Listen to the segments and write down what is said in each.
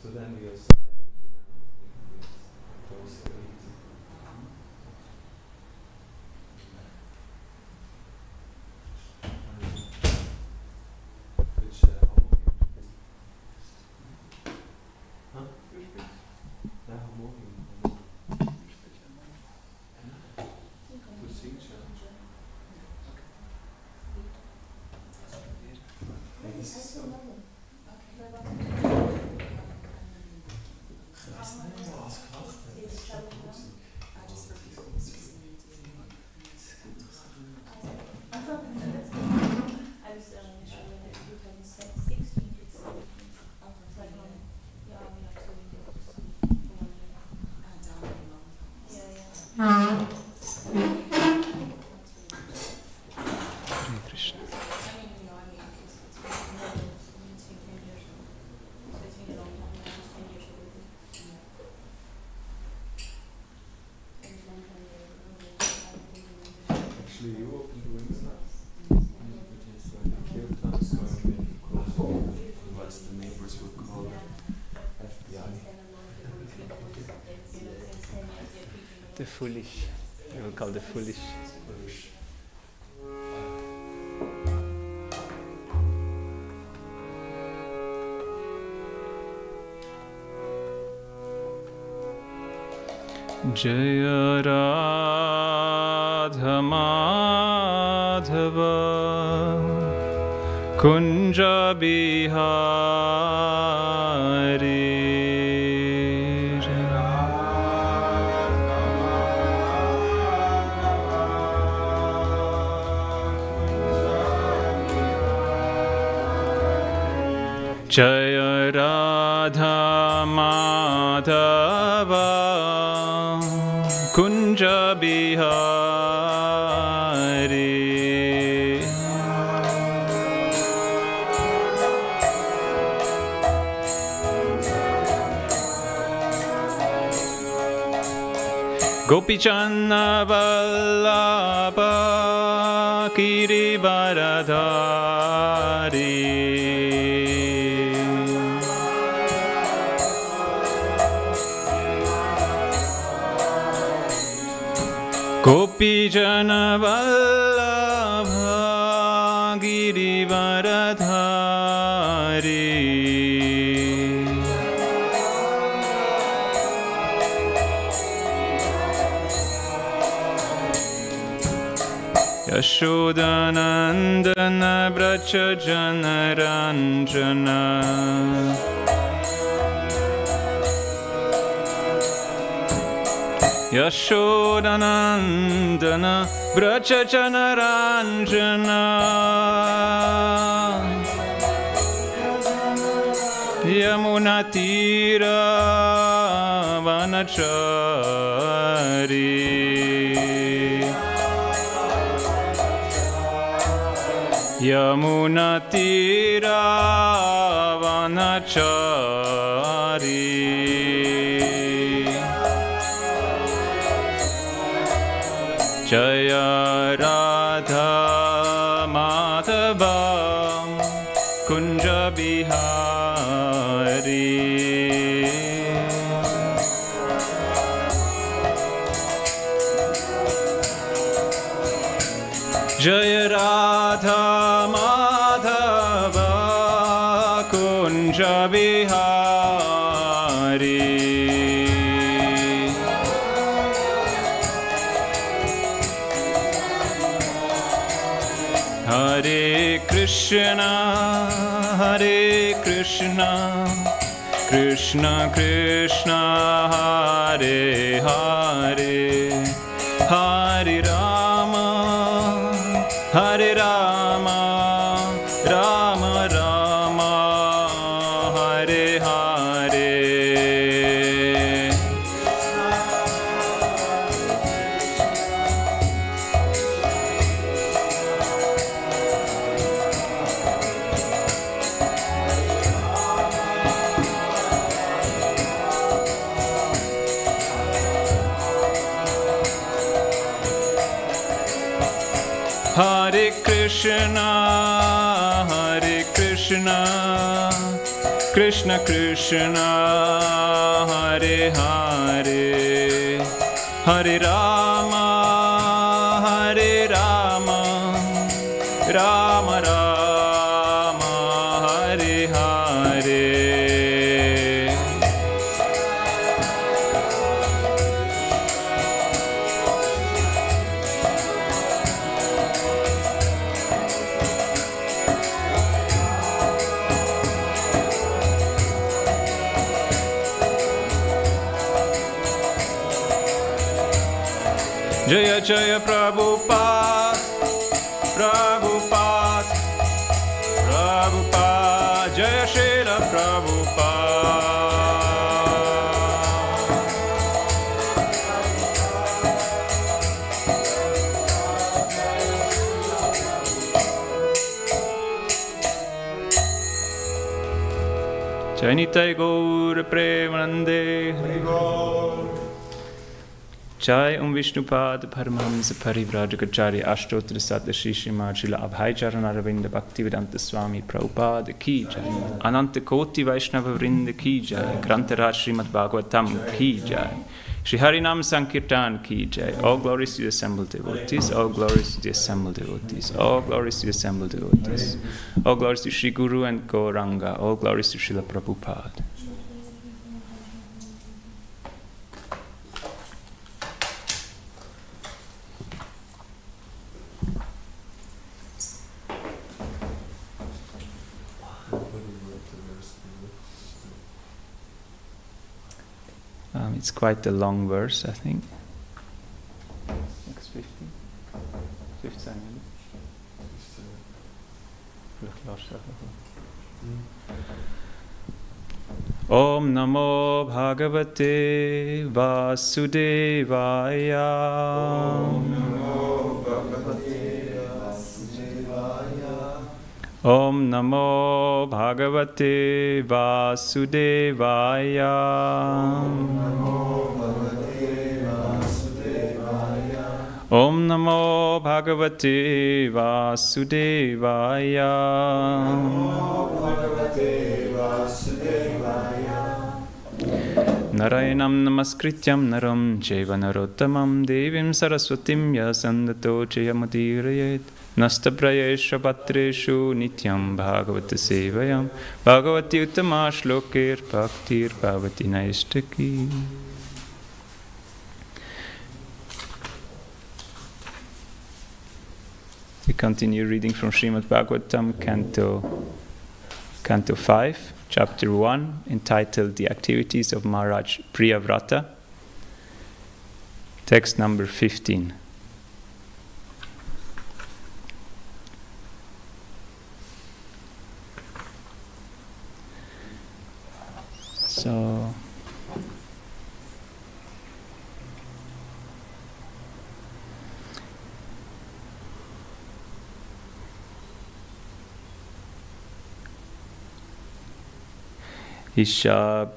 So then we are silent, close the eyes. Which harmonium? Huh? The harmonium. To sing. Actually, you open the wings now. Otherwise the neighbors will call FBI. The foolish. We will call the foolish. Jaya Radha Madhava Kunja Bihari Jaya Radha Madhava Kunja Bihari Gopichana Vallabha Girivaradhari Gopijana Vallabha Girivaradhari Yashodanandana Brachajana Ranjana Yashodanandana Brachajana Ranjana Yamunatira Vanachari Yamunatira Vanachari Jaya Radha Madhava Kunja Bihari Jaya Radha Madhava Kunja Bihari Hare Krishna, Hare Krishna, Krishna Krishna, Hare Hare, Hare Rama, Hare Rama, Rama Rama, Hare Hare. Hare Krishna, Hare Krishna, Krishna Krishna Hare Hare Hare Rama Hare Rama Rama Rama Hare Hare Jaya Jaya Prabhupada, Prabhupada, Prabhupada, Jaya Srila Prabhupada. Jai Nitai Gaur Premanande Jai Vishnupad Paramahamsa Parivrajagacharya Ashtotra Sata Shri Srimad Srila Abhaycharan Aravinda Bhaktivedanta Swami Prabhupada Ki Jai Ananta Koti Vaishnava Vrinda Ki Jai Grantaraj Srimad Bhagavatam Ki Jai Shri Harinam Sankirtan Ki Jai. All glories to the assembled devotees, all glories to the assembled devotees, all glories to the assembled devotees, all glories to Shri Guru and Gauranga, all glories to Srila Prabhupada. It's quite a long verse, I think. Next 50. 50 Om Namo Bhagavate Vasudevaya. Om Namo Bhagavate Vasudevaya. Om Namo Bhagavate Vasudevaya. Om Namo Bhagavate Vasudevaya. Narayanam Namaskrityam Naram Jeva Narottamam Devim Saraswatim Yasandato Jayamudirayet Nastaprayesha Patreshu Nityam Bhagavata Sevayam Bhagavati Uttama Shlokir Bhaktir Bhavati Naishtaki. We continue reading from Srimad Bhagavatam, Canto 5, Chapter 1, entitled The Activities of Maharaj Priyavrata, text number 15. So, Isha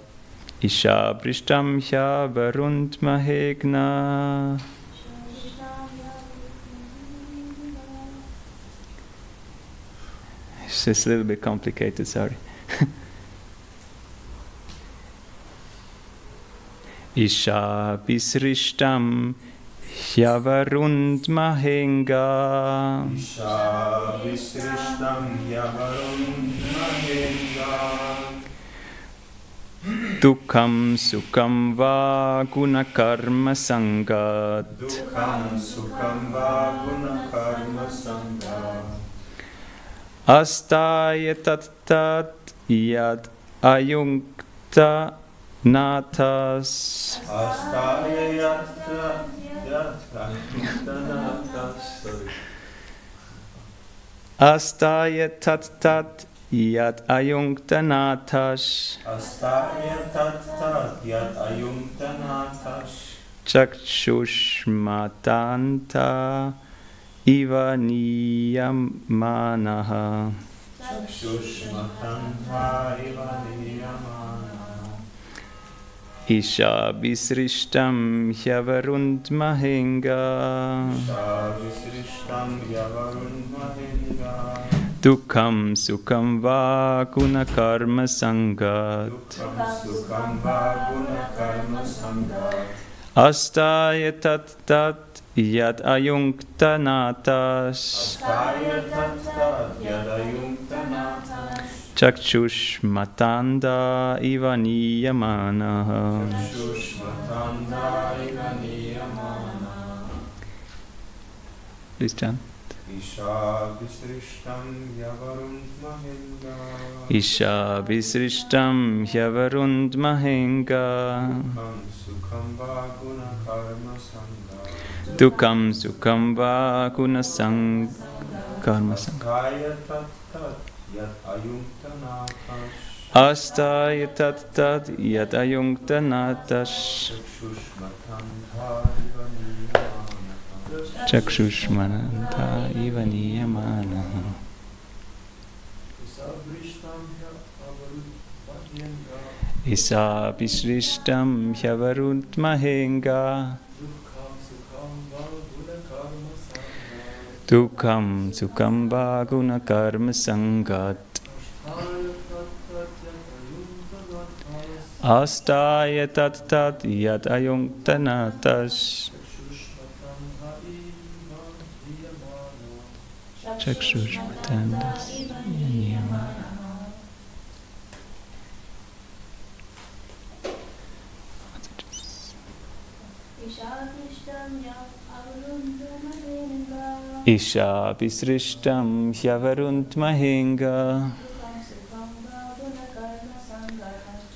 Prishtam Hya Varunt Mahegna. It's just a little bit complicated, sorry. Isha Visrishtam Hyavarunt Mahenga. Isha Visrishtam Hyavarunt Mahenga. Dukham Sukham Va Gunakarma Sangat. Dukham Sukham Va Gunakarma Sangat. Astaya Tat Yad Ayunkta Nathas. Astaya Yad Ayunkta Nathas. Astaya Tat Yad Ayunkta Nathas. Astaya Tat Yad Ayunkta Nathas. Chakshushmatanta Iva Niyamanaha. Chakshushmatanta Iva Niyamanaha. Isha Visrishtam Hyavarunt Mahenga. Isha Visrishtam Hyavarunt Mahenga. Dukham sukham va guna karma sangat. Astaya tat tat yad ayunkta natas. Chakshush matanda iva niyamana. Please chant. Isha visrishtam yavarund mahenga. Isha visrishtam hyavarund mahenga. Dukham sukham va guna sang karma sangha. Astaya tat tat yad ayunkta natas. Chakshushmananta iva niyamana. Isa visrishtam hyavarund mahenga. Dukham sukham va guna karma sangat. Astaya tat tat yad ayunkta natas. Chakshushmatandas niyamana. Isha visrishtam hyavarund mahenga.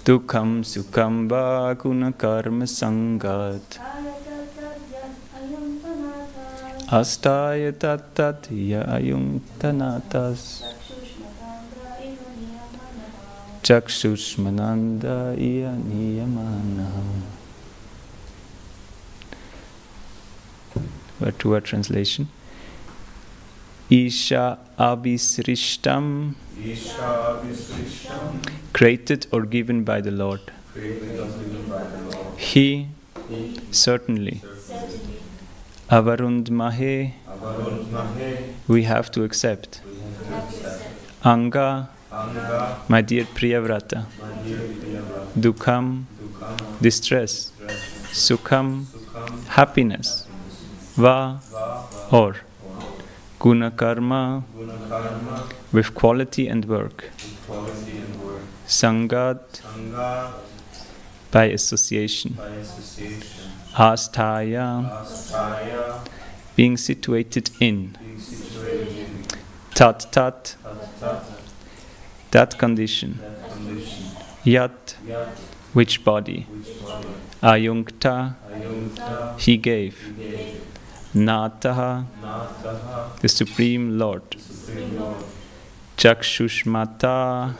Dukham sukham va guna karma sangat. Astaya tat tat ya ayunkta natas. Chakshushmananda iya niyamana. Word to word translation. Isha abhisrishtam, created or given by the Lord. He, certainly. Avarund mahe, we have to accept. Anga, my dear Priyavrata. Dukham, distress. Sukham, happiness. Va, or. Guna karma, with quality and work. Sangat, by association. Astaya, being situated in. Tat tat, that condition. Yat, which body. Ayunkta, he gave. Nataha, the Supreme Lord. Chakshushmata,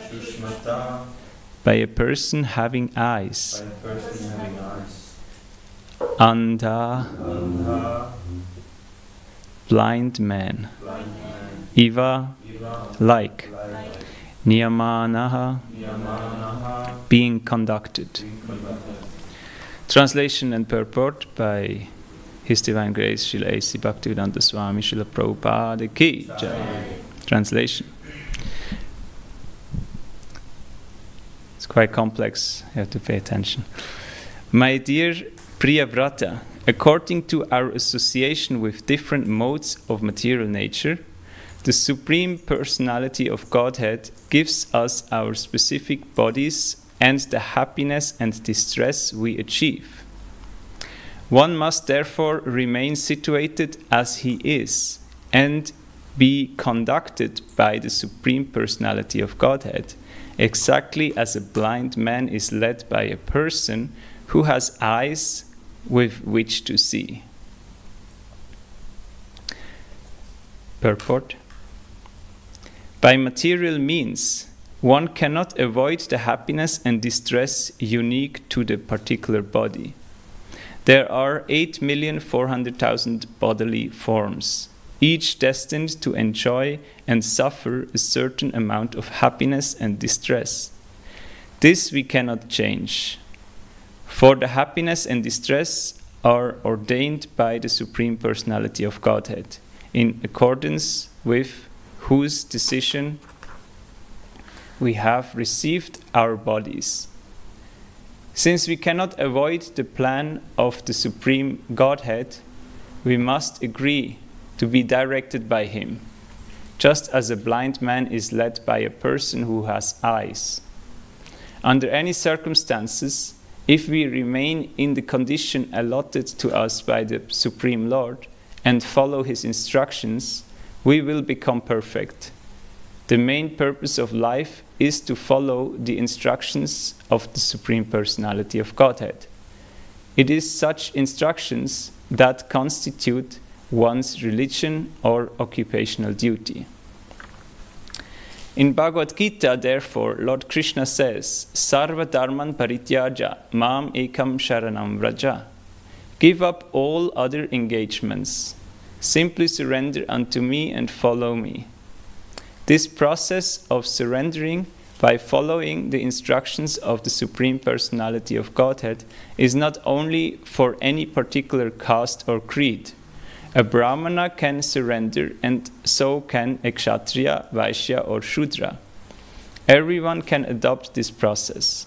by a person having eyes. Andha, blind man. Iva, like. Niyamanaha, being conducted. Translation and purport by His Divine Grace Srila A.C. Bhaktivedanta Swami Srila Prabhupada Ki Jai. Translation. It's quite complex, you have to pay attention. My dear Priyavrata, according to our association with different modes of material nature, the Supreme Personality of Godhead gives us our specific bodies and the happiness and distress we achieve. One must therefore remain situated as he is and be conducted by the Supreme Personality of Godhead, exactly as a blind man is led by a person who has eyes with which to see. Purport. By material means, one cannot avoid the happiness and distress unique to the particular body. There are 8,400,000 bodily forms, each destined to enjoy and suffer a certain amount of happiness and distress. This we cannot change, for the happiness and distress are ordained by the Supreme Personality of Godhead, in accordance with whose decision we have received our bodies. Since we cannot avoid the plan of the Supreme Godhead, we must agree to be directed by Him, just as a blind man is led by a person who has eyes. Under any circumstances, if we remain in the condition allotted to us by the Supreme Lord and follow His instructions, we will become perfect. The main purpose of life is to follow the instructions of the Supreme Personality of Godhead. It is such instructions that constitute one's religion or occupational duty. In Bhagavad Gita, therefore, Lord Krishna says, Sarva dharman parityaja mam ekam sharanam vraja. Give up all other engagements. Simply surrender unto me and follow me. This process of surrendering by following the instructions of the Supreme Personality of Godhead is not only for any particular caste or creed. A Brahmana can surrender, and so can a Kshatriya, Vaishya or Shudra. Everyone can adopt this process.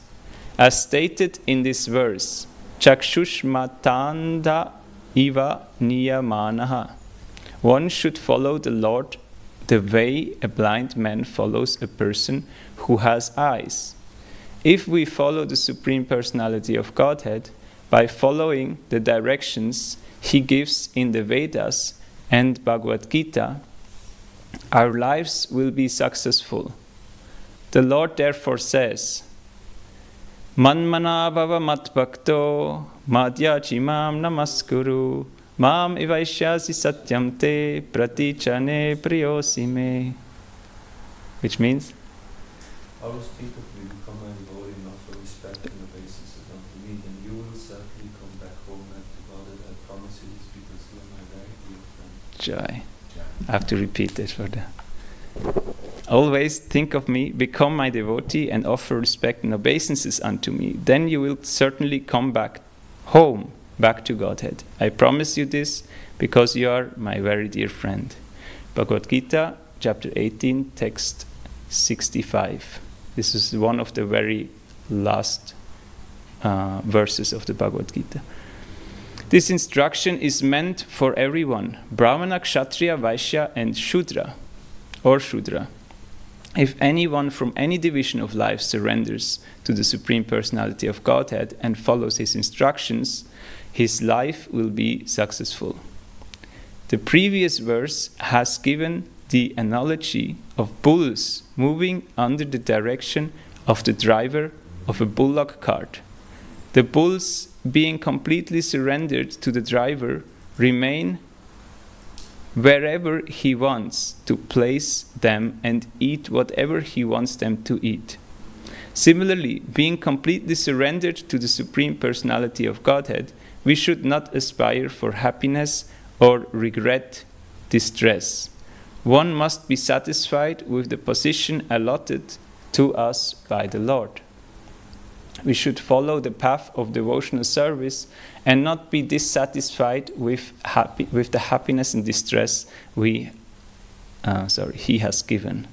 As stated in this verse, Chakshushmatanda iva niyamanaha. One should follow the Lord the way a blind man follows a person who has eyes. If we follow the Supreme Personality of Godhead by following the directions He gives in the Vedas and Bhagavad Gita, our lives will be successful. The Lord therefore says, Manmana bhava matbhakto madhyachi mam namaskuru mam ivaishyasi satyam te pratichane priyosime. Which means, I will speak of you, become my devotee, and offer respect and obeisance unto me, then you will certainly come back home and to God. I promise you this because you are my very dear friend. Jai. I have to repeat this for the... Always think of me, become my devotee, and offer respect and obeisances unto me. Then you will certainly come back home, back to Godhead. I promise you this because you are my very dear friend. Bhagavad Gita, chapter 18, text 65. This is one of the very last verses of the Bhagavad Gita. This instruction is meant for everyone, Brahmana, Kshatriya, Vaishya, and Shudra, or Shudra. If anyone from any division of life surrenders to the Supreme Personality of Godhead and follows His instructions, his life will be successful. The previous verse has given the analogy of bulls moving under the direction of the driver of a bullock cart. The bulls, being completely surrendered to the driver, remain wherever he wants to place them and eat whatever he wants them to eat. Similarly, being completely surrendered to the Supreme Personality of Godhead, we should not aspire for happiness or regret distress. One must be satisfied with the position allotted to us by the Lord. We should follow the path of devotional service and not be dissatisfied with the happiness and distress He has given.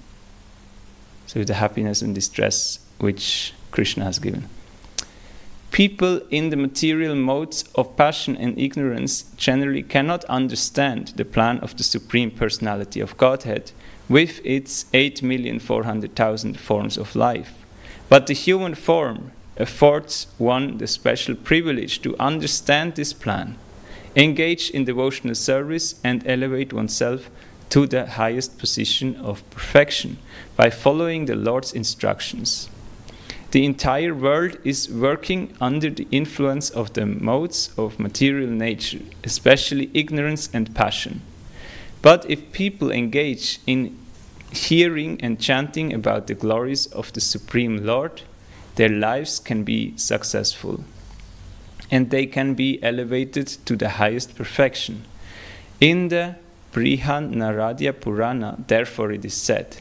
So the happiness and distress which Krishna has given. People in the material modes of passion and ignorance generally cannot understand the plan of the Supreme Personality of Godhead with its 8,400,000 forms of life. But the human form affords one the special privilege to understand this plan, engage in devotional service, and elevate oneself to the highest position of perfection by following the Lord's instructions. The entire world is working under the influence of the modes of material nature, especially ignorance and passion. But if people engage in hearing and chanting about the glories of the Supreme Lord, their lives can be successful, and they can be elevated to the highest perfection. In the Brihan Naradya Purana, therefore it is said,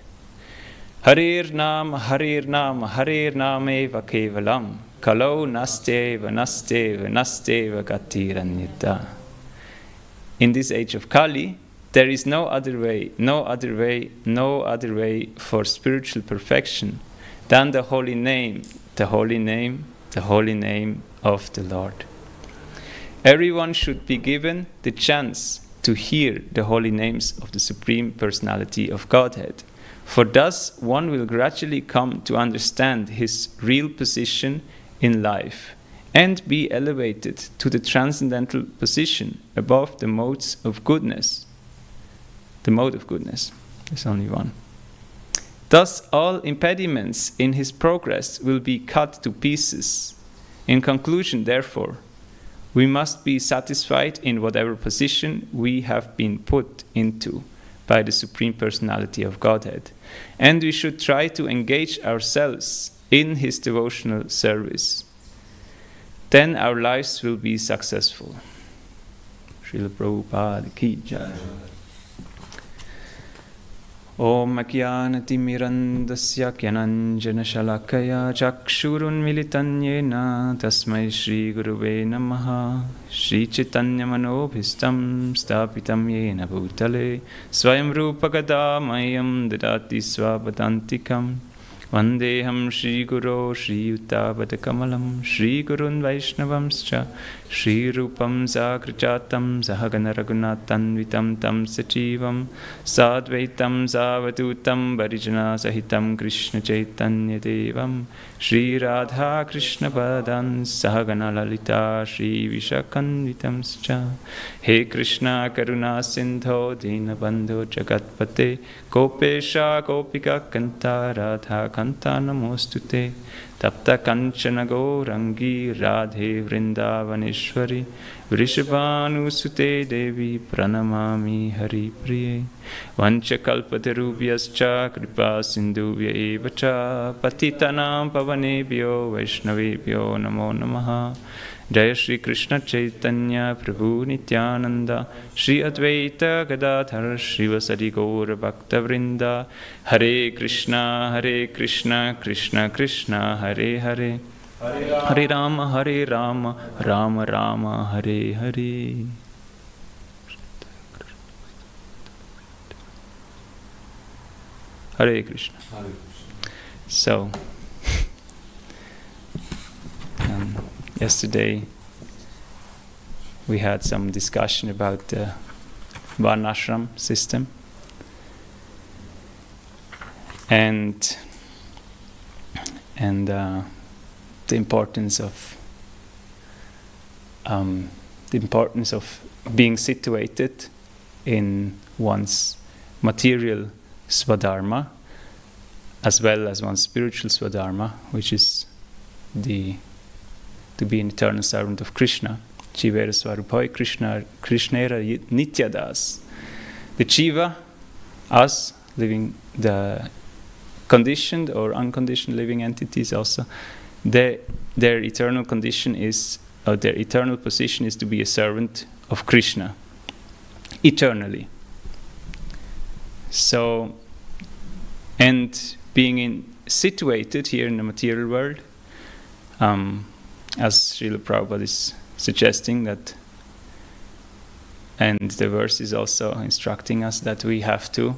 Harir Nam, Harir Nam, Harir Nameva Kevalam, Kalo Nasteva, Nasteva, Nasteva Gatiranyata. In this age of Kali, there is no other way, no other way, no other way for spiritual perfection than the holy name, the holy name, the holy name of the Lord. Everyone should be given the chance to hear the holy names of the Supreme Personality of Godhead, for thus one will gradually come to understand his real position in life and be elevated to the transcendental position above the modes of goodness. The mode of goodness, there's only one. Thus all impediments in his progress will be cut to pieces. In conclusion, therefore, we must be satisfied in whatever position we have been put into by the Supreme Personality of Godhead, and we should try to engage ourselves in his devotional service. Then our lives will be successful. Srila Prabhupada ki jai. Om Jnanatimirandasya Gyananjana Shalakaya Chakshurun Militan Yena Tasmai Shri Guruve Namaha Shri Chaitanya Manobhistam Stapitam Yena Bhutale Swayam Rupa Gadamayam Dadati Swapadantikam Vandeham Shri Guru Shri Uttavata Kamalam Shri Gurun Vaishnavamscha Shri Rupam Zagrajatam Sahagana Raghunathanvitam Tam Sachivam Sadvaitam Savadutam Varijana Sahitam Krishna Chaitanya Devam Shri Radha Krishna Padan Sahagana Lalita Shri Vishakanvitam Scha He Krishna Karuna Sindho Dinabandho Jagatpate Gopesha Gopika Kanta Radha Kanta Namostute Tapta Kanchana Gaurangi Radhe Vrindavaneshwari Vrishabhanu Sute Devi Pranamami Hari Priye Vancha Kalpatarubhyascha Kripa Sindhuvya Evacha Patitanam Pavanebhyo Vaishnavebhyo Namo Namaha Jaya Shri Krishna Chaitanya Prabhu Nityananda Shri Advaita Gadadhar Srivasadi Gaura Bhakta Vrinda Hare Krishna Krishna Krishna Hare Hare Hare Rama Rama Rama Hare Hare. Hare Krishna. So yesterday we had some discussion about the Varnashram system and the importance of being situated in one's material swadharma as well as one's spiritual swadharma, which is to be an eternal servant of Krishna. Jivera Swarupai Krishnera Nityadas. The Jiva, us, living, the conditioned or unconditioned living entities also, their eternal condition is, or their eternal position is to be a servant of Krishna, eternally. So, and being situated here in the material world, as Srila Prabhupada is suggesting that, and the verse is also instructing us that we have to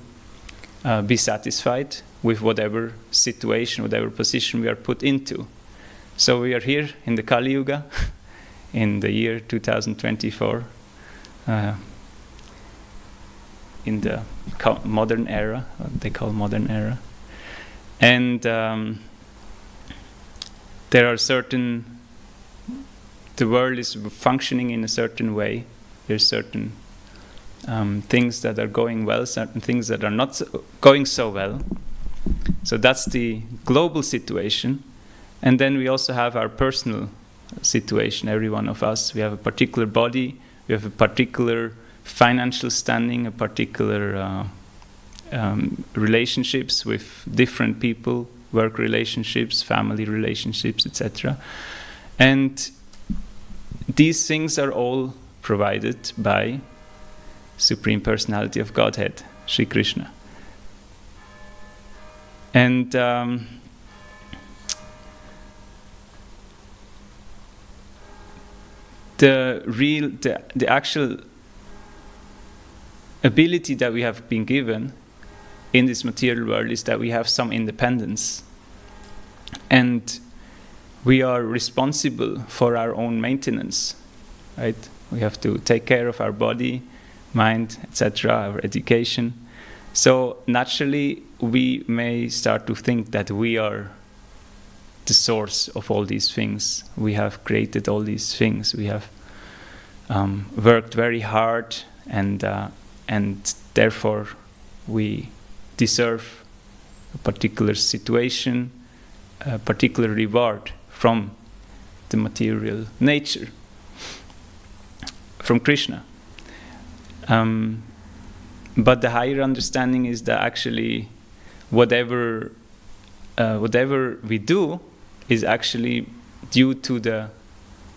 be satisfied with whatever situation, whatever position we are put into. So we are here in the Kali Yuga, in the year 2024, in the modern era, what they call modern era. And there are certain, the world is functioning in a certain way. There's certain things that are going well, certain things that are not going so well. So that's the global situation. And then we also have our personal situation, every one of us. We have a particular body, we have a particular financial standing, a particular relationships with different people, work relationships, family relationships, etc. And these things are all provided by Supreme Personality of Godhead, Sri Krishna. And the actual ability that we have been given in this material world is that we have some independence. And we are responsible for our own maintenance, right? We have to take care of our body, mind, etc., our education. So naturally, we may start to think that we are the source of all these things. We have created all these things. We have worked very hard, and therefore we deserve a particular situation, a particular reward from the material nature, from Krishna. But the higher understanding is that actually whatever we do is actually due to the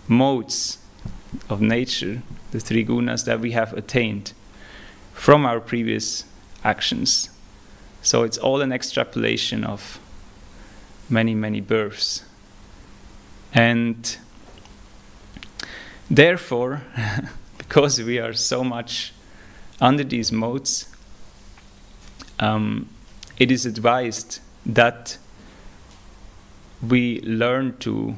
modes of nature, the three gunas that we have attained from our previous actions. So it's all an extrapolation of many, many births. And therefore, because we are so much under these modes, it is advised that we learn to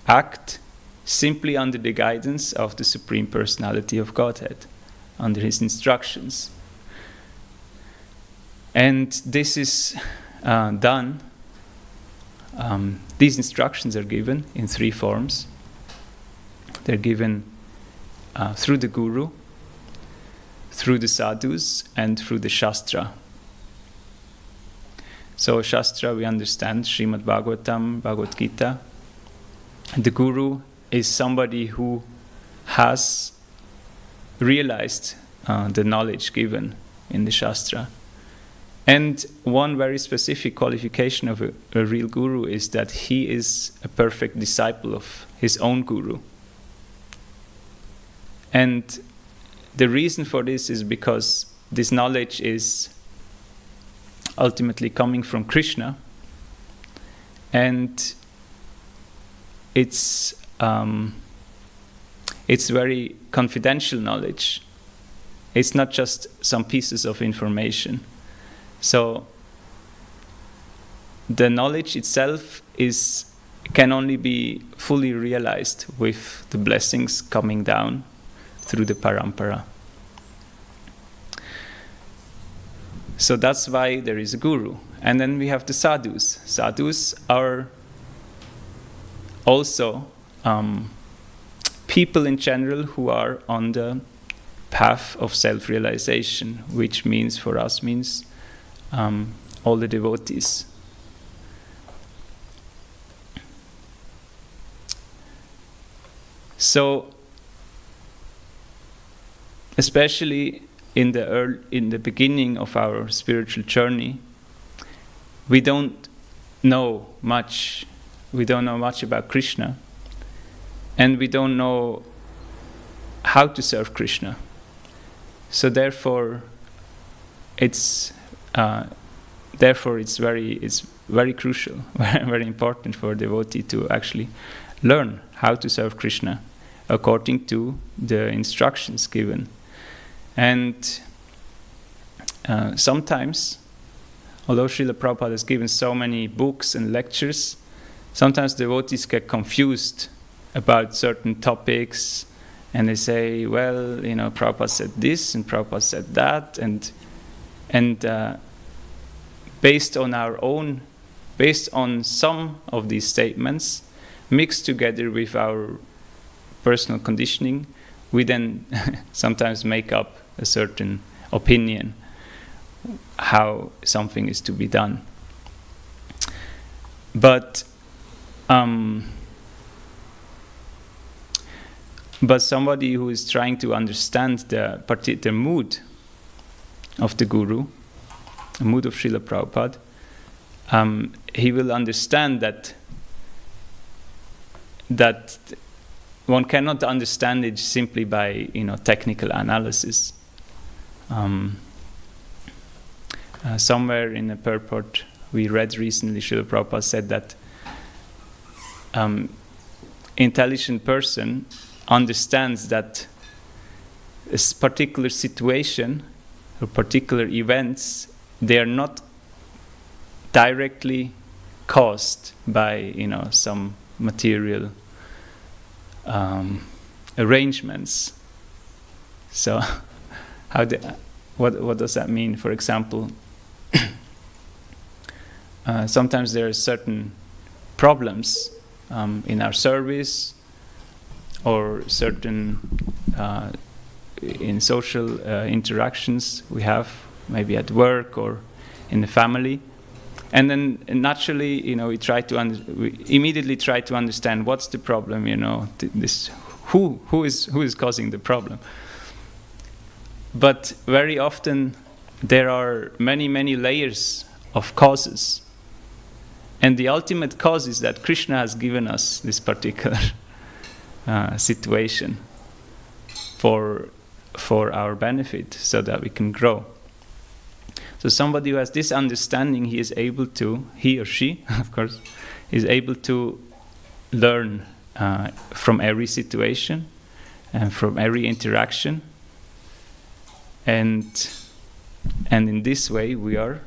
act simply under the guidance of the Supreme Personality of Godhead, under his instructions. And this is done. These instructions are given in three forms. They're given through the Guru, through the sadhus, and through the Shastra. So Shastra, we understand, Srimad Bhagavatam, Bhagavad Gita. The Guru is somebody who has realized the knowledge given in the Shastra. And one very specific qualification of a real Guru is that he is a perfect disciple of his own Guru. And the reason for this is because this knowledge is ultimately coming from Krishna, and it's very confidential knowledge. It's not just some pieces of information. So the knowledge itself can only be fully realized with the blessings coming down through the parampara. So that's why there is a Guru. And then we have the sadhus. Sadhus are also people in general who are on the path of self-realization, which means for us all the devotees. So, especially in the beginning of our spiritual journey, we don't know much. We don't know much about Krishna, and we don't know how to serve Krishna. So therefore, it's very crucial, very important for a devotee to actually learn how to serve Krishna according to the instructions given. And sometimes, although Srila Prabhupada has given so many books and lectures, sometimes devotees get confused about certain topics, and they say, well, Prabhupada said this and Prabhupada said that, and based on some of these statements, mixed together with our personal conditioning, we then sometimes make up a certain opinion how something is to be done. But somebody who is trying to understand the mood of the Guru, the mood of Srila Prabhupada, he will understand that one cannot understand it simply by technical analysis. Somewhere in a purport we read recently, Srila Prabhupada said that intelligent person understands that a particular situation or particular events, they are not directly caused by some material arrangements. So what does that mean? For example, sometimes there are certain problems in our service, or certain in social interactions we have, maybe at work or in the family. And then naturally, we immediately try to understand what's the problem. Who is causing the problem. But very often there are many layers of causes, and the ultimate cause is that Krishna has given us this particular situation for our benefit, so that we can grow. So somebody who has this understanding, he or she, of course, is able to learn from every situation and from every interaction. And in this way we are,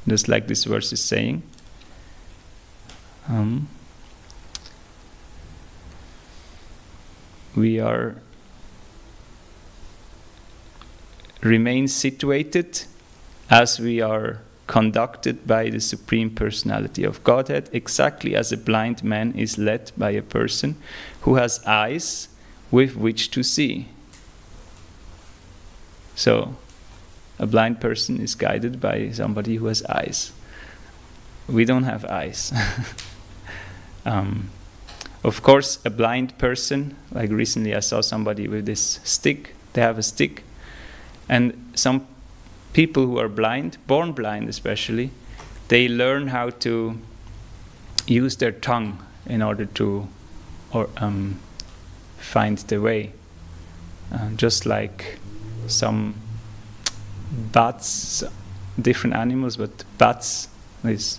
just like this verse is saying, we remain situated as we are conducted by the Supreme Personality of Godhead, exactly as a blind man is led by a person who has eyes with which to see. So, a blind person is guided by somebody who has eyes. We don't have eyes. Of course, a blind person, like recently I saw somebody with this stick, they have a stick, and some people who are blind, born blind especially, they learn how to use their tongue in order to find the way. Just like some bats, different animals, but bats is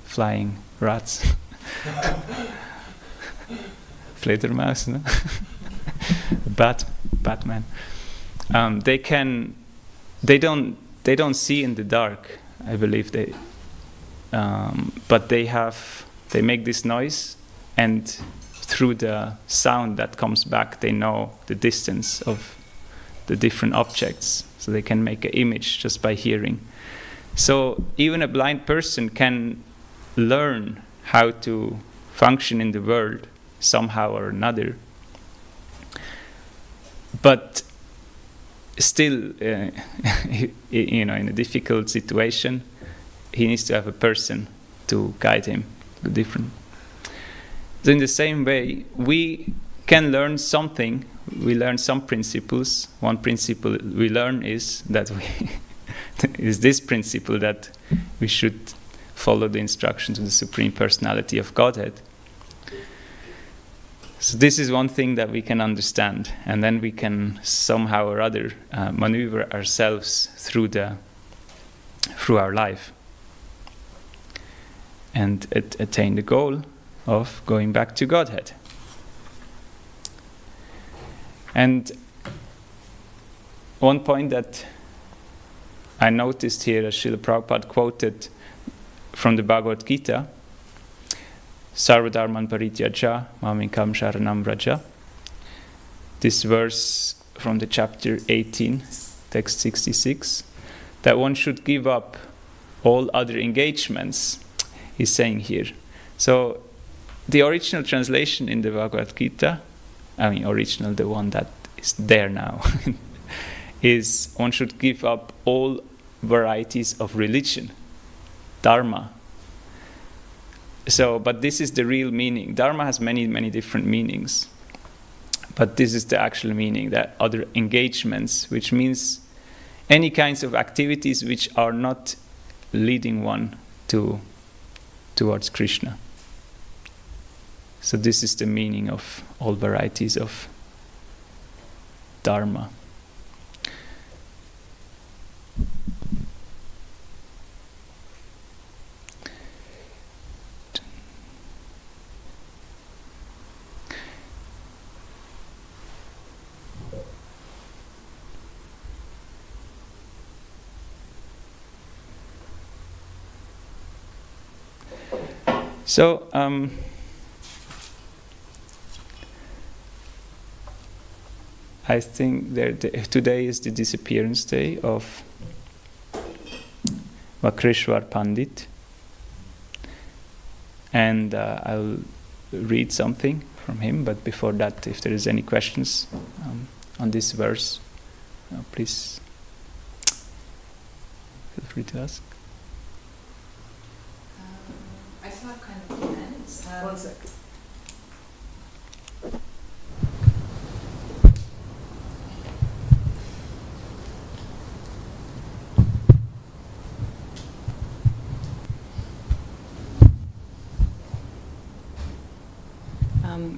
flying rats. Fledermaus, no? Batman. They don't see in the dark, I believe but they make this noise, and through the sound that comes back, they know the distance of the different objects, so they can make an image just by hearing. So even a blind person can learn how to function in the world somehow or another, but still, in a difficult situation, he needs to have a person to guide him. Different. So in the same way, we can learn something. We learn some principles. One principle we learn is that is this principle that we should follow the instructions of the Supreme Personality of Godhead. So this is one thing that we can understand, and then we can somehow or other maneuver ourselves through our life and attain the goal of going back to Godhead. And one point that I noticed here, as Srila Prabhupada quoted from the Bhagavad Gita, Sarvadharman parityaja mamikam sharanam vraja. This verse from the chapter 18, text 66, that one should give up all other engagements, he's saying here. So the original translation in the Bhagavad Gita, original, the one that is there now, is one should give up all varieties of religion, dharma. So, but this is the real meaning. Dharma has many different meanings, but this is the actual meaning, that other engagements, which means any kinds of activities which are not leading one towards Krishna. So this is the meaning of all varieties of dharma. So, I think today is the disappearance day of Vakreshwar Pandit. And I'll read something from him, but before that, if there is any questions on this verse, please feel free to ask. I still have kind of comments. One sec.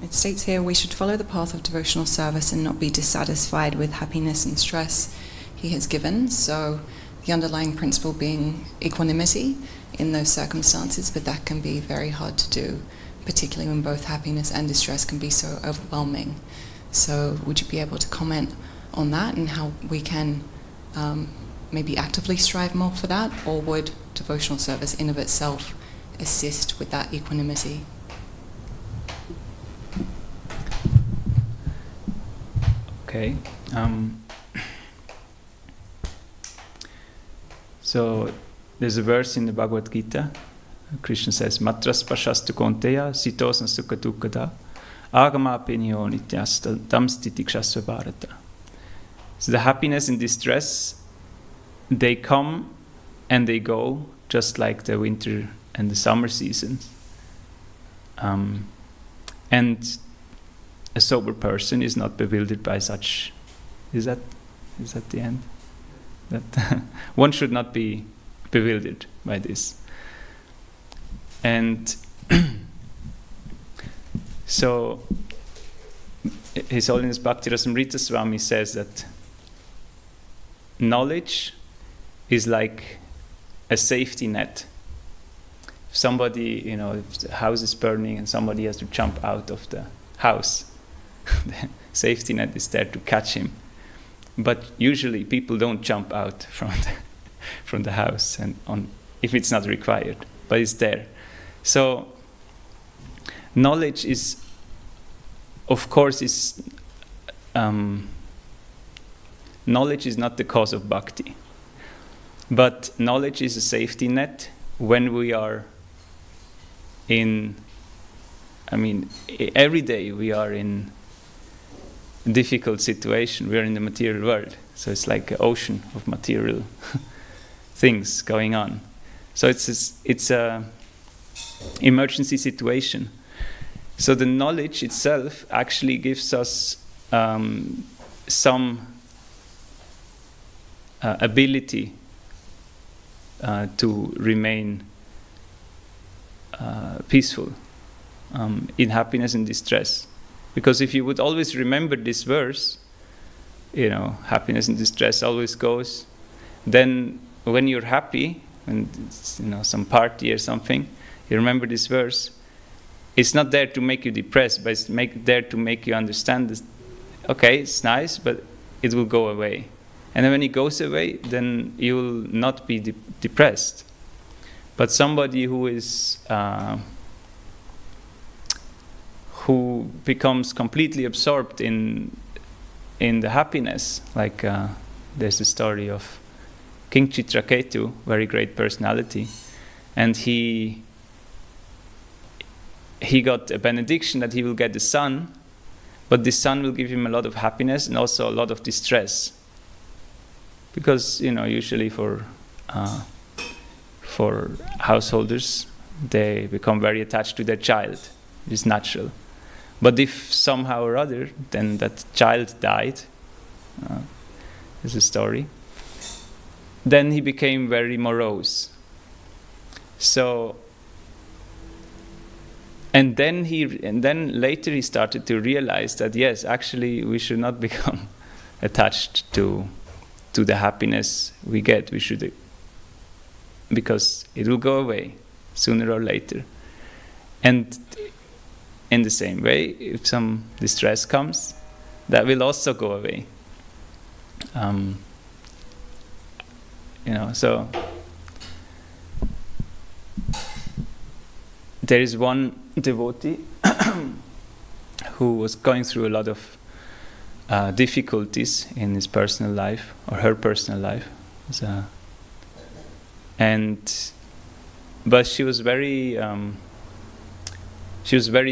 It states here, we should follow the path of devotional service and not be dissatisfied with happiness and stress he has given. So the underlying principle being equanimity in those circumstances, but that can be very hard to do, particularly when both happiness and distress can be so overwhelming. So would you be able to comment on that and how we can maybe actively strive more for that, or would devotional service in of itself assist with that equanimity? Okay. So there's a verse in the Bhagavad Gita. Krishna says, Matras pashastu konteya sitosna sukhatukada agama pinyo nityasta damstitikshasva bharata. So the happiness and distress, they come and they go, just like the winter and the summer seasons. And a sober person is not bewildered by such. Is that the end? That one should not be bewildered by this. And so His Holiness Bhakti Rasamrita Swami says that knowledge is like a safety net. If somebody, if the house is burning and somebody has to jump out of the house, the safety net is there to catch him. But usually people don't jump out from the house and if it's not required, but it's there. So knowledge is, of course, knowledge is not the cause of bhakti, but knowledge is a safety net when we are every day we are in difficult situation. We are in the material world, so it's like an ocean of material things going on. So it's a emergency situation. So the knowledge itself actually gives us some ability to remain peaceful in happiness and distress. Because if you would always remember this verse, happiness and distress always goes, then when you're happy, when it's, some party or something, you remember this verse, it's not there to make you depressed, but it's there to make you understand this. Okay, it's nice, but it will go away. And then when it goes away, then you will not be depressed. But somebody who is who becomes completely absorbed in the happiness, like there's a story of King Chitraketu, very great personality, and he got a benediction that he will get a son, but this son will give him a lot of happiness and also a lot of distress, because usually for householders, they become very attached to their child. It's natural. But if somehow or other, then that child died, there's a story, then he became very morose. So, and then later he started to realize that yes, actually we should not become attached to the happiness we get. We should, because it will go away sooner or later. And in the same way, if some distress comes, that will also go away. So there is one devotee who was going through a lot of difficulties in his personal life, or her personal life. But she was very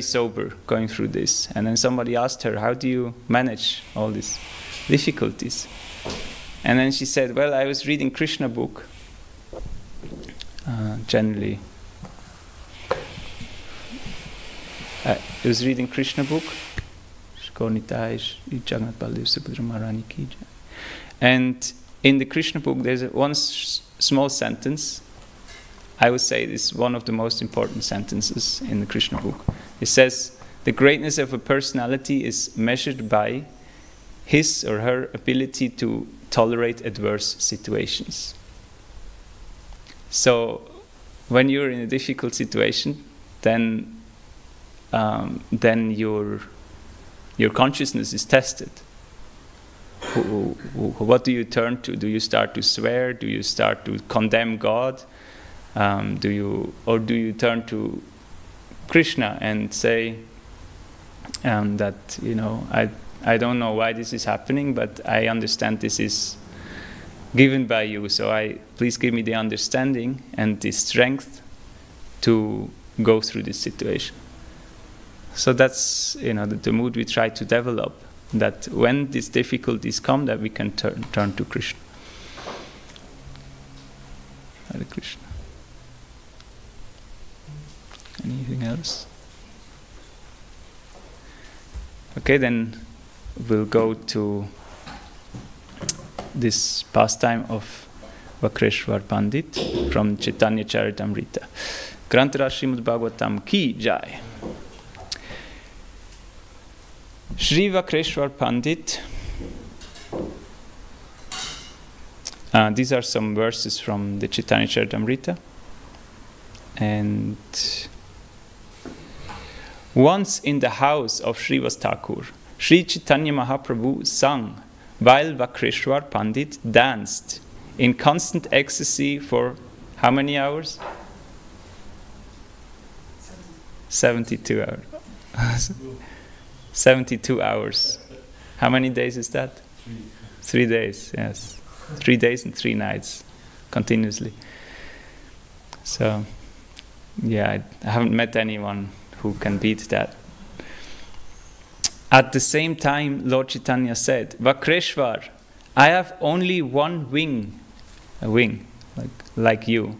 sober going through this. And then somebody asked her, how do you manage all these difficulties? And then she said, well, I was reading Krishna book, generally. I was reading Krishna book. And in the Krishna book, there's one small sentence. I would say this is one of the most important sentences in the Krishna book. It says, the greatness of a personality is measured by his or her ability to tolerate adverse situations. So, when you're in a difficult situation, then your consciousness is tested. What do you turn to? Do you start to swear? Do you start to condemn God? Do you turn to Krishna and say that, you know, I don't know why this is happening, but I understand this is given by you, so please give me the understanding and the strength to go through this situation. So that's, you know, the mood we try to develop, that when these difficulties come, that we can turn to Krishna. Hare Krishna. Anything else? Okay, then we'll go to this pastime of Vakreshwar Pandit from Chaitanya Charitamrita. Grantara Srimad Bhagavatam Ki Jai. Sri Vakreshwar Pandit. These are some verses from the Chaitanya Charitamrita. And once in the house of Srivas Thakur, Sri Chaitanya Mahaprabhu sang while Vakreshwar Pandit danced in constant ecstasy for how many hours? 72 hours. 72 hours. How many days is that? 3 days, yes. 3 days and 3 nights, continuously. So, yeah, I haven't met anyone who can beat that. At the same time, Lord Chaitanya said, Vakreshwar, I have only one wing, a wing, like you.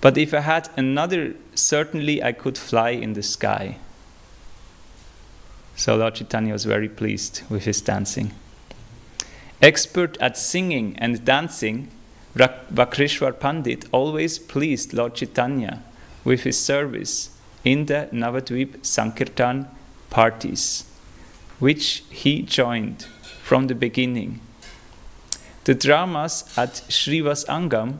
But if I had another, certainly I could fly in the sky. So Lord Chaitanya was very pleased with his dancing. Expert at singing and dancing, Vakreshwar Pandit always pleased Lord Chaitanya with his service in the Navadvip Sankirtan parties, which he joined from the beginning. The dramas at Srivas Angam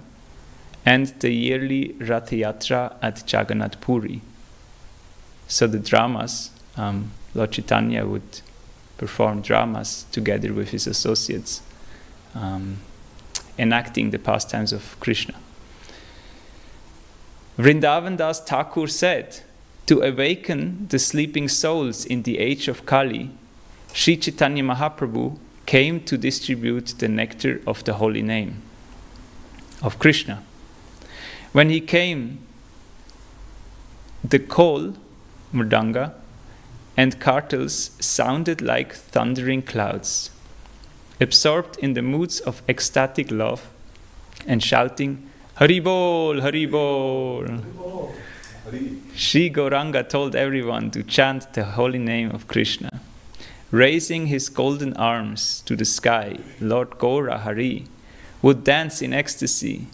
and the yearly Rath Yatra at Jagannath Puri. So the dramas, Lord Chaitanya would perform dramas together with his associates, enacting the pastimes of Krishna. Vrindavan Das Thakur said, to awaken the sleeping souls in the age of Kali, Sri Chaitanya Mahaprabhu came to distribute the nectar of the holy name of Krishna. When he came, the kol, mridanga, and kartals sounded like thundering clouds. Absorbed in the moods of ecstatic love and shouting, Hari Bol, Hari Bol. Shri Gauranga told everyone to chant the holy name of Krishna. Raising his golden arms to the sky, Lord Gaura Hari would dance in ecstasy.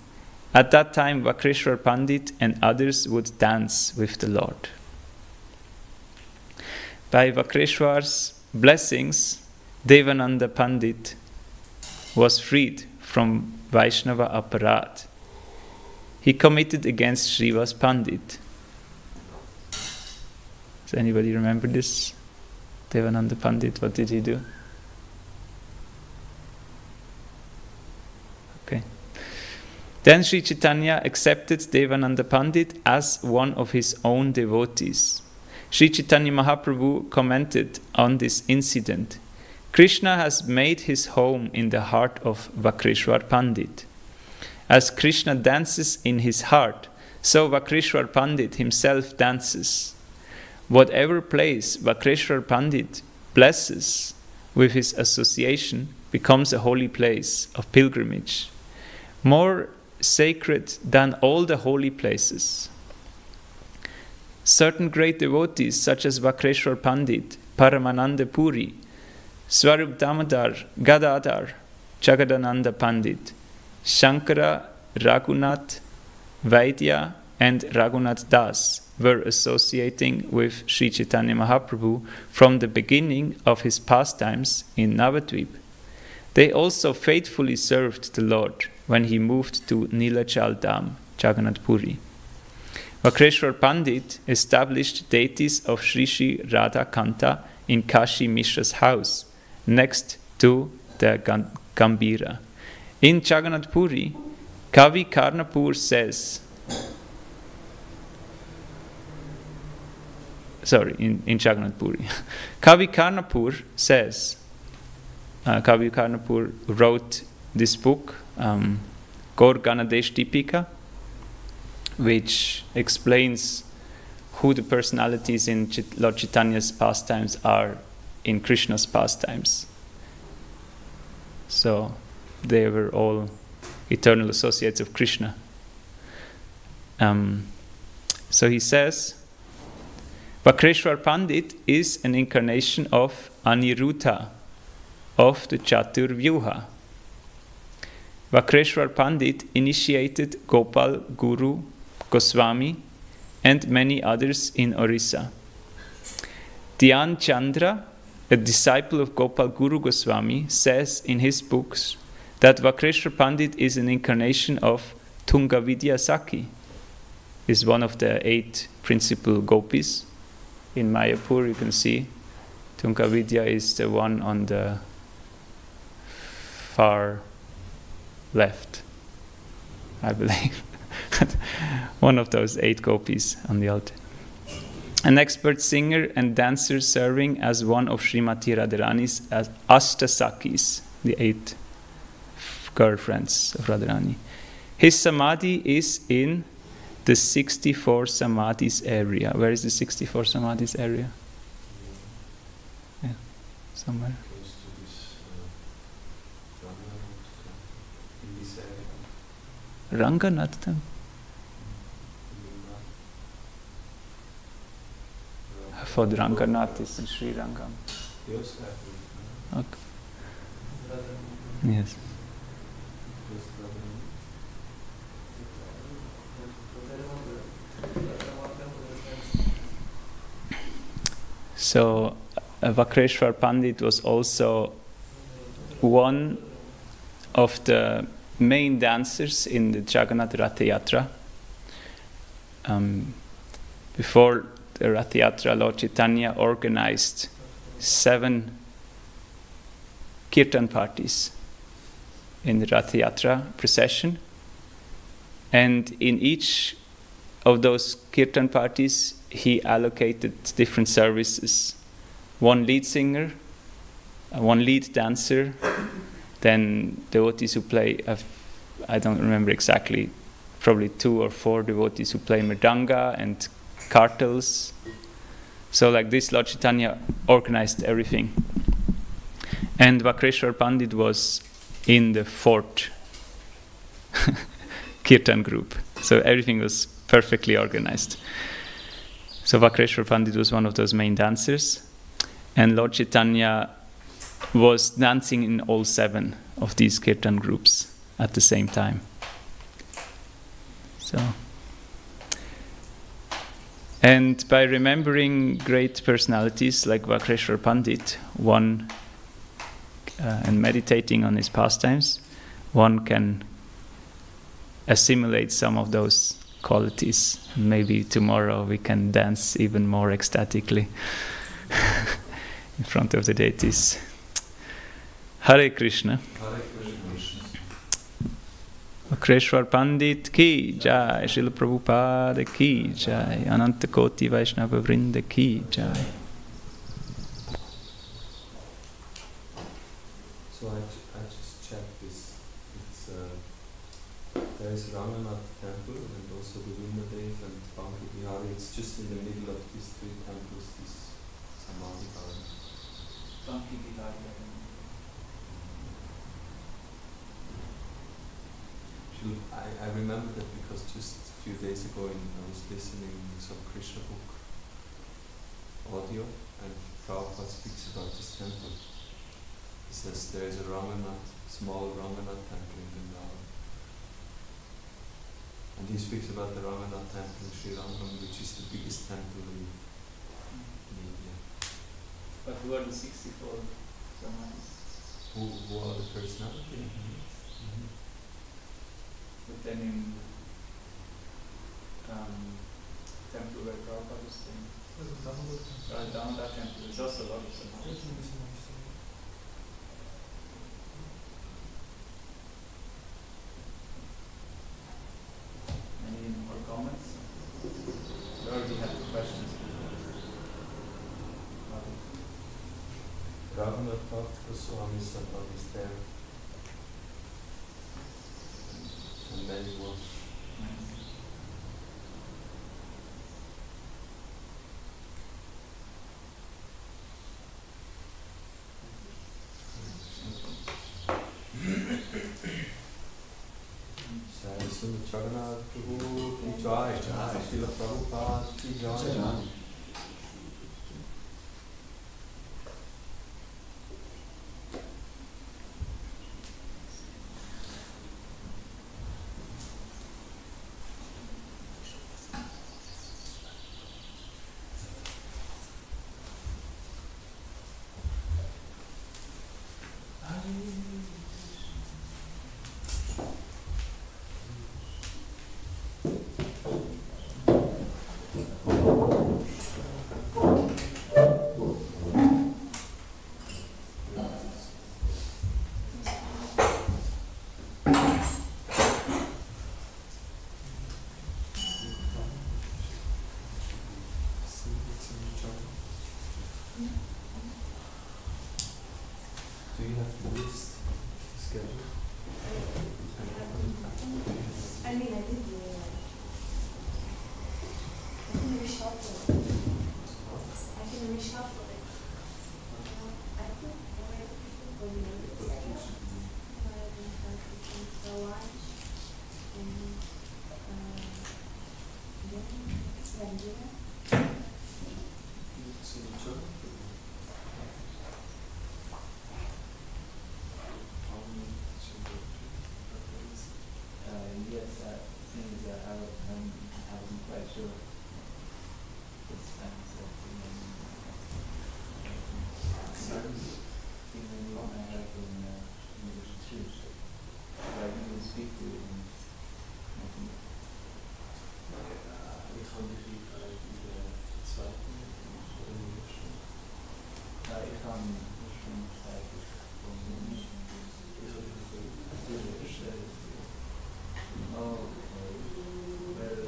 At that time, Vakreshwar Pandit and others would dance with the Lord. By Vakreshwar's blessings, Devananda Pandit was freed from Vaishnava aparat. He committed against Srivas Pandit. Does anybody remember this? Devananda Pandit, what did he do? Okay. Then Sri Chaitanya accepted Devananda Pandit as one of his own devotees. Sri Chaitanya Mahaprabhu commented on this incident. Krishna has made his home in the heart of Vakreshwar Pandit. As Krishna dances in his heart, so Vakreshwar Pandit himself dances. Whatever place Vakreshwar Pandit blesses with his association becomes a holy place of pilgrimage, more sacred than all the holy places. Certain great devotees such as Vakreshwar Pandit, Paramananda Puri, Swarup Damodar, Gadadhar, Jagadananda Pandit, Shankara, Raghunath, Vaidya and Raghunath Das were associating with Sri Chaitanya Mahaprabhu from the beginning of his pastimes in Navadvip. They also faithfully served the Lord when he moved to Nilachal Dham, Jagannath Puri. Vakreshwar Pandit established deities of Sri Sri Radha Kanta in Kashi Mishra's house, next to the Gambhira. In Jagannath Puri, Kavi Karnapur says, in Jagannath Puri, Kavi Karnapur says, Kavi Karnapur wrote this book, Gaur Ganadesh Deepika, which explains who the personalities in Lord Chaitanya's pastimes are in Krishna's pastimes. So they were all eternal associates of Krishna. So he says, Vakreshwar Pandit is an incarnation of Aniruddha, of the Chatur Vyuha. Vakreshwar Pandit initiated Gopal Guru Goswami and many others in Orissa. Dhyan Chandra, a disciple of Gopal Guru Goswami, says in his books that Vakreshwar Pandit is an incarnation of Tungavidya Sakhi, is one of the 8 principal gopis. In Mayapur you can see Tungavidya is the one on the far left, I believe. One of those 8 gopis on the altar. An expert singer and dancer serving as one of Srimati Radharani's Ashtasakis, the 8 girlfriends of Radharani. His samadhi is in the 64 samadhis area. Where is the 64 samadhis area? Yeah, somewhere. Ranganatham. For the Ranganath is in Sri Rangam. Okay. Yes. So Vakreshwar Pandit was also one of the main dancers in the Jagannath Rath Yatra. Before the Rath Yatra, Lord Chaitanya organized 7 kirtan parties in the Rath Yatra procession, and in each of those kirtan parties he allocated different services. 1 lead singer, 1 lead dancer, then devotees who play, I don't remember exactly, probably 2 or 4 devotees who play mridanga and kartals. So like this, Lord Chaitanya organized everything. And Vakreshwar Pandit was in the 4th kirtan group. So everything was perfectly organized. So Vakreshwar Pandit was one of those main dancers. And Lord Chaitanya was dancing in all 7 of these kirtan groups at the same time. So, and by remembering great personalities like Vakreshwar Pandit, and meditating on his pastimes, one can assimilate some of those qualities. Maybe tomorrow we can dance even more ecstatically in front of the deities. Hare Krishna. Hare Krishna. Krishwar Pandit ki jai, Srila Prabhupada ki jai, Ananta Koti Vaishnava Vrinda ki jai. So I just checked this. It's there is Ranganath temple and also the Vindadev and Banki Bihari. It's just in the middle of these three temples, this Samadhi garden. Banki Bihari. I remember that because just a few days ago I was listening some Krishna book audio and Prabhupada speaks about this temple. He says there is a small Ranganath temple in Vrindavan. And he speaks about the Ranganath temple in Sri Rangam, which is the biggest temple in India. But who are the 64 Samadhis? Who are the personalities? Mm-hmm. But then in temple where Prabhupada is staying, down that temple, there's also a lot of Samadhis. Any more comments? We already had the questions before. Raghunath Goswami Sabha is there. And many more. Sundar Jagannath Prabhu ki jai, Srila Prabhupada ki jai. Do you have the list schedule? I mean, I did realize. I can reshuffle it. I can reshuffle it. I think already people know the schedule. I have to lunch and then dinner. Yes, thing is that I wasn't quite sure this time, so even when I have in English too, so I didn't speak to it in Ich habe die zweite ich habe schon Zeit Oh, well,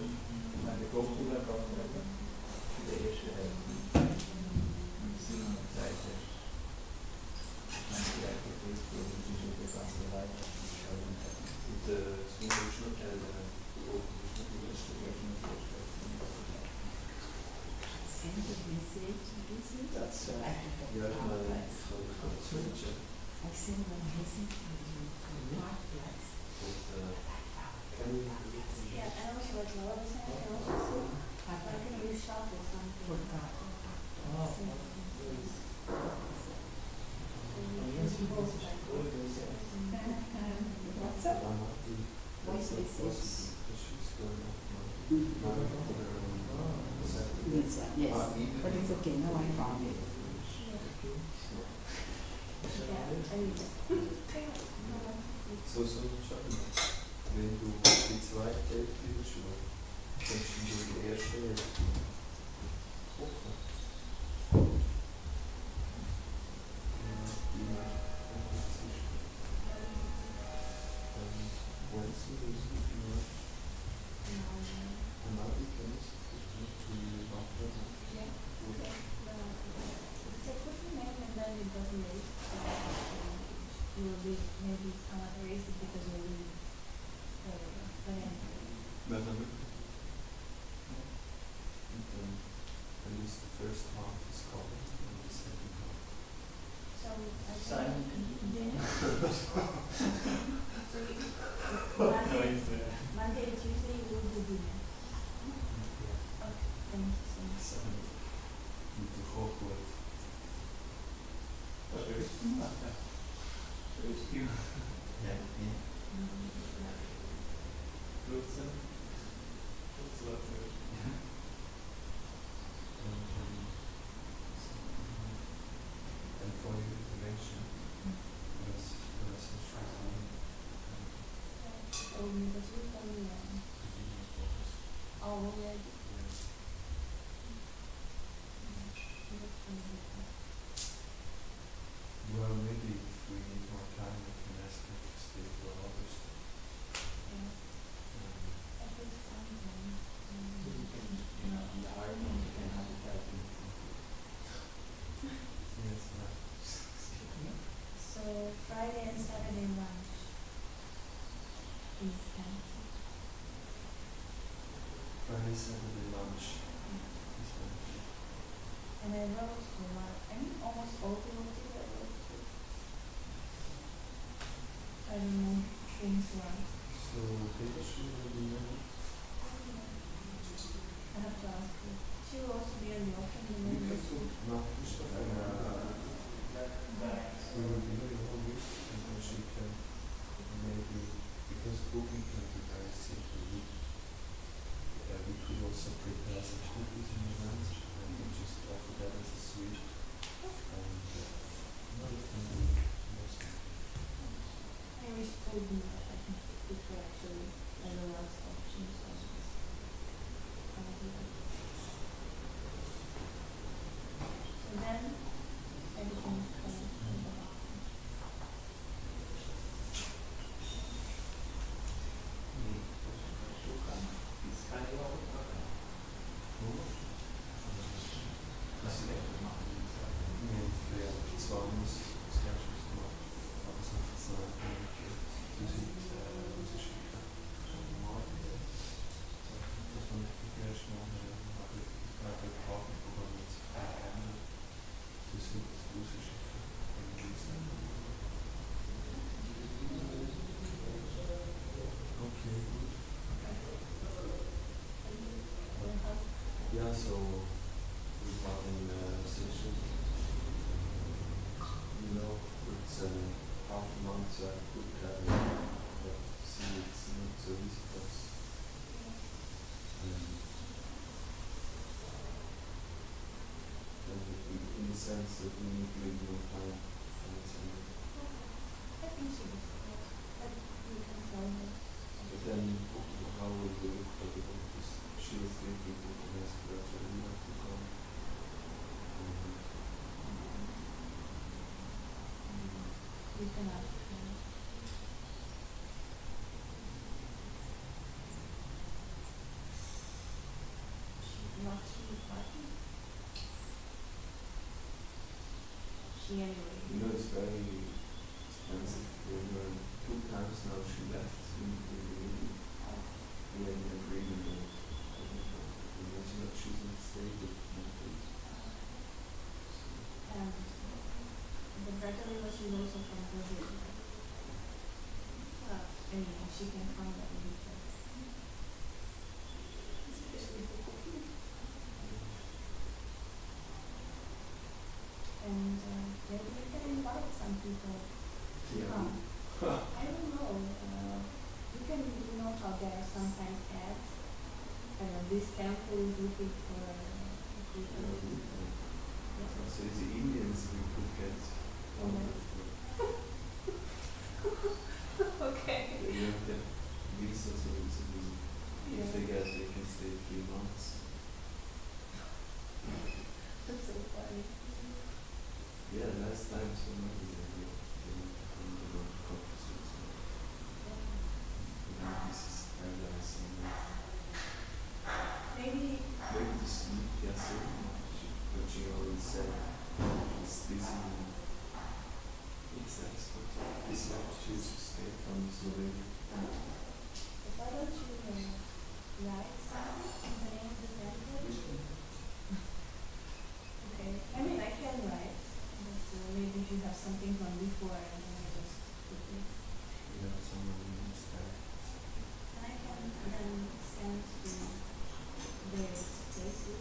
meine Gopula kommen weiter. Der erste Hälfte. Und sie haben Zeit, meine gleiche Facebook und die Schule ganz weiter. Und es muss ein Schnurrteil sein. Send a message, That's I you have my switch. I send a message to Marketplace. Can you Yeah, and also as well as I can also see. I can reshuffle something. What's up? Voice message. Yes, but it's okay, now I found it. So wenn du die zweite Hälfte überschlägst, dann du die erste Hälfte hoch. Once you you will be maybe somewhat racist because you will be At least the first half is covered, and the second half. So I Simon, dinner. So Monday and Tuesday you will do dinner. Okay, thank you so much. With the chocolate. And for your information, was Already. well, maybe if we need more time, I can ask you to stay for August. Yes, So Friday and Saturday lunch is empty. Friday, Saturday lunch is empty. And I wrote a lot. I mean, almost all the motives I wrote to. I don't know things right. So, Peterson will be ready. I have to ask her. She will also be in the open No, Christopher. We will be here all week, and then she can maybe, because booking can be very simple, we could also prepare some cookies in advance, and we just offer that as a sweet. And another thing we also. I wish told me that I can put her actually as a last option, so I'll do that. So then everything is covered. Yeah, so we have in session, it's half a month, so I could carry on, but see, it's not so easy for us. And in the sense that we need to leave more time to find someone. I think she was close, but you can tell her. But then, how will we look for the book? Because she was thinking that the next director we have to come. You can ask her. Lucky party? She anyway. You know, it's very expensive. We were 2 times now she left. We had an agreement that imagine that she's not stayed with my kids. The Bradley was also from Brazil. Anyway, she can come back in the especially for cooking. And maybe we can invite some people to come. I don't know. You can, how there are sometimes ads. This temple is looking for people. So it's the Indians we could get. Okay. They don't get visas, so it's easy. If they get, they can stay 3 months. That's so funny. Yeah, last time so maybe they come to the conferences. This is paradise. Maybe this Piazza, but she always said it's busy. It's expert. Slovene. Why don't you write something in the name of the temple? Okay. I mean, I can write, but maybe you have something from before and then I just put it. You have someone in this there. And I can then send to various places.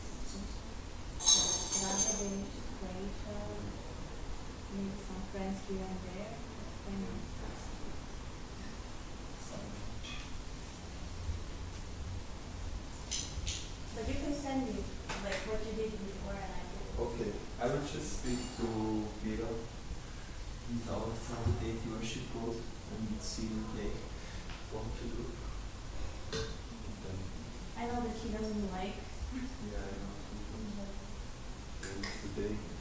So, Radhadesh, Croatia, maybe some friends here and there. But you can send me like what you did before and I can. Okay, I will just speak to Vera and our Sunday deity worship board and see if they want to do. Then, I know that he doesn't like. yeah, I know. Then it's the day.